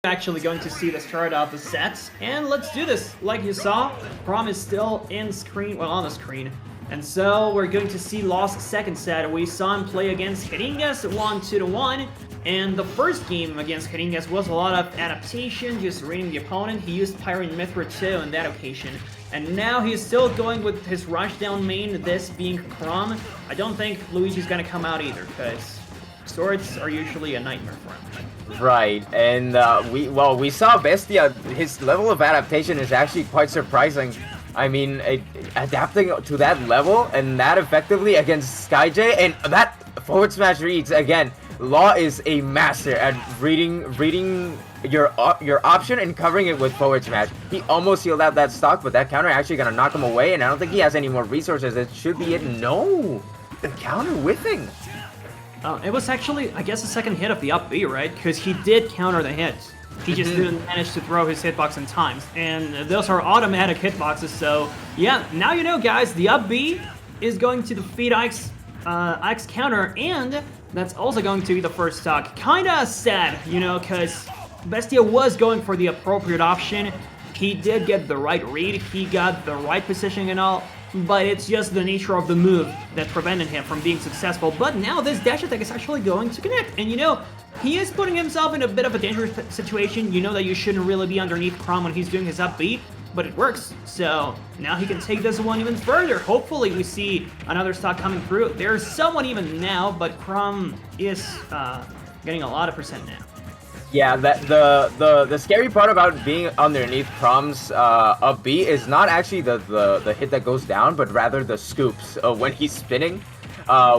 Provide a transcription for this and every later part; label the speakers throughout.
Speaker 1: Actually going to see the start of the sets, and let's do this. Like you saw, Chrom is still in screen, well, on the screen, and so we're going to see Law's second set. We saw him play against Heringas 1-2-1, and the first game against Heringas was a lot of adaptation, just reading the opponent. He used Pyro and Mithra too on that occasion, and now he's still going with his rushdown main, this being Chrom. I don't think Luigi's gonna come out either, because swords are usually a nightmare for him.
Speaker 2: Right, and we saw Bestia. His level of adaptation is actually quite surprising. I mean, adapting to that level and that effectively against SkyJ, and that forward smash reads again. Law is a master at reading your option and covering it with forward smash. He almost sealed out that stock, but that counter actually gonna knock him away, and I don't think he has any more resources. It should be it. No, the counter whiffing.
Speaker 1: It was actually, I guess, the second hit of the up B, right? Because he did counter the hits. He just didn't manage to throw his hitbox in time. And those are automatic hitboxes, so yeah, now you know, guys, the up B is going to defeat Ike's counter, and that's also going to be the first stock. Kinda sad, you know, because Bestia was going for the appropriate option. He did get the right read, he got the right positioning and all, but it's just the nature of the move that prevented him from being successful. But now this dash attack is actually going to connect, and you know, he is putting himself in a bit of a dangerous situation. You know that you shouldn't really be underneath Chrom when he's doing his up B, but it works. So now he can take this one even further. Hopefully we see another stock coming through. There's someone even now, but Chrom is getting a lot of percent now.
Speaker 2: Yeah, the scary part about being underneath Chrom's up B is not actually the hit that goes down, but rather the scoops when he's spinning,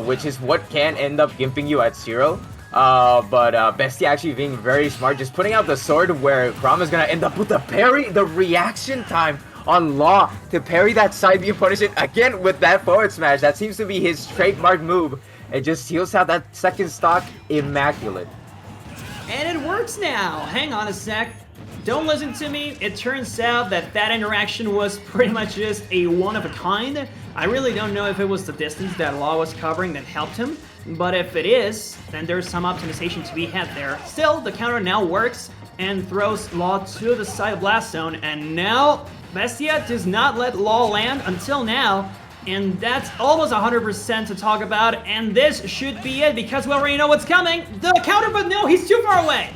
Speaker 2: which is what can end up gimping you at 0. But Bestia actually being very smart, just putting out the sword where Chrom is gonna end up with the parry, the reaction time on Law to parry that side B punishment again with that forward smash. That seems to be his trademark move. It just seals out that second stock immaculate.
Speaker 1: And it works now. Hang on a sec. Don't listen to me. It turns out that that interaction was pretty much just a one of a kind. I really don't know if it was the distance that Law was covering that helped him, but if it is, then there's some optimization to be had there. Still, the counter now works and throws Law to the side of blast zone, and now Bestia does not let Law land until now. And that's almost 100% to talk about, and this should be it because we already know what's coming. The counter, but no, he's too far away.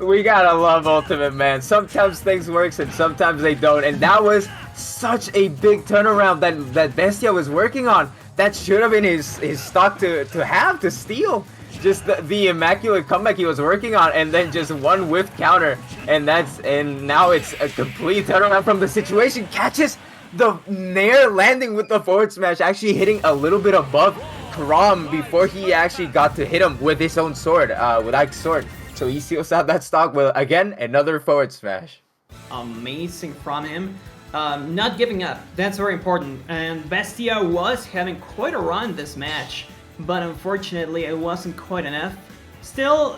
Speaker 2: We gotta love Ultimate, man. Sometimes things work and sometimes they don't, and that was such a big turnaround that Bestia was working on. That should have been his stock to steal. Just the immaculate comeback he was working on, and then just one whiff counter, and now it's a complete turnaround from the situation. Catches the nair landing with the forward smash, actually hitting a little bit above Chrom before he actually got to hit him with his own sword, with Ike's sword. So he seals out that stock with, again, another forward smash.
Speaker 1: Amazing from him. Not giving up, that's very important. And Bestia was having quite a run this match, but unfortunately it wasn't quite enough. Still,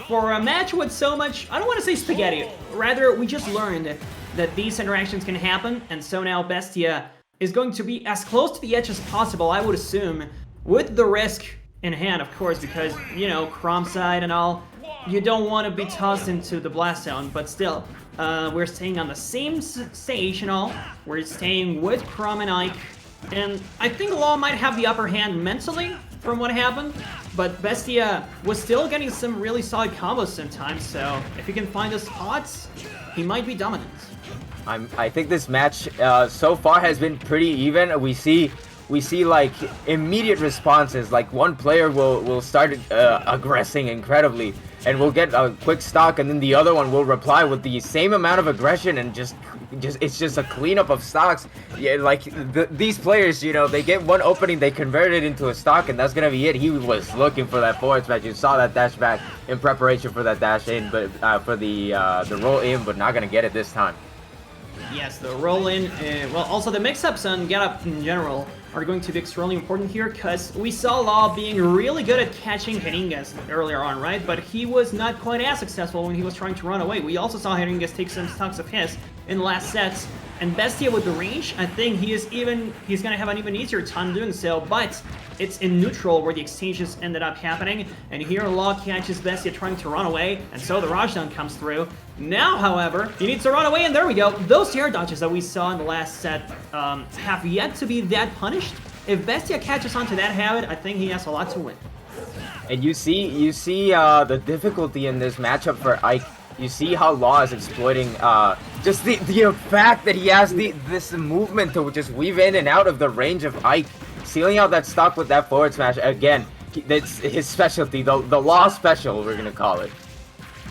Speaker 1: for a match with so much, I don't want to say spaghetti, rather we just learned that these interactions can happen, and so now Bestia is going to be as close to the edge as possible, I would assume, with the risk in hand, of course, because, you know, Chrom side and all, you don't want to be tossed into the blast zone, but still, we're staying on the same stage and all, we're staying with Chrom and Ike, and I think Law might have the upper hand mentally from what happened, but Bestia was still getting some really solid combos sometimes, so if he can find the spots, he might be dominant.
Speaker 2: I think this match so far has been pretty even. We see like immediate responses. Like one player will start aggressing incredibly, and we'll get a quick stock, and then the other one will reply with the same amount of aggression, and just it's just a cleanup of stocks. Yeah, like these players, you know, they get one opening, they convert it into a stock, and that's gonna be it. He was looking for that forward smash. You saw that dash back in preparation for that dash in, but for the roll in, but not gonna get it this time.
Speaker 1: Yes, the roll in, well, also the mix-ups and get-up in general are going to be extremely important here, because we saw Law being really good at catching Heringas earlier on, right? But he was not quite as successful when he was trying to run away. We also saw Heringas take some stocks of his in the last sets, And Bestia with the range, I think he's gonna have an even easier time doing so, but it's in neutral where the exchanges ended up happening, and here Law catches Bestia trying to run away, and so the rushdown comes through. Now, however, he needs to run away, and there we go. Those air dodges that we saw in the last set have yet to be that punished. If Bestia catches onto that habit, I think he has a lot to win.
Speaker 2: And you see the difficulty in this matchup for Ike. You see how Law is exploiting just the fact that he has this movement to just weave in and out of the range of Ike, sealing out that stock with that forward smash. Again, that's his specialty, the Law special, we're gonna call it.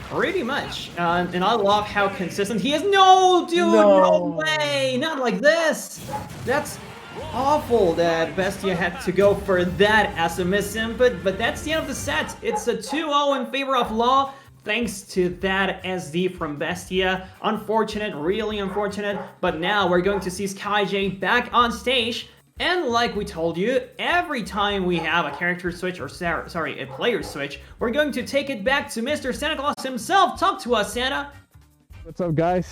Speaker 1: Pretty much, and I love how consistent he is. No, dude, no way, not like this. That's awful that Bestia had to go for that as a miss-sim, but that's the end of the set. It's a 2-0 in favor of Law, thanks to that SD from Bestia. Unfortunate, really unfortunate, but now we're going to see SkyJ back on stage. And like we told you, every time we have a character switch, or sorry, a player switch, we're going to take it back to Mr. Santa Claus himself. Talk to us, Santa.
Speaker 3: What's up, guys?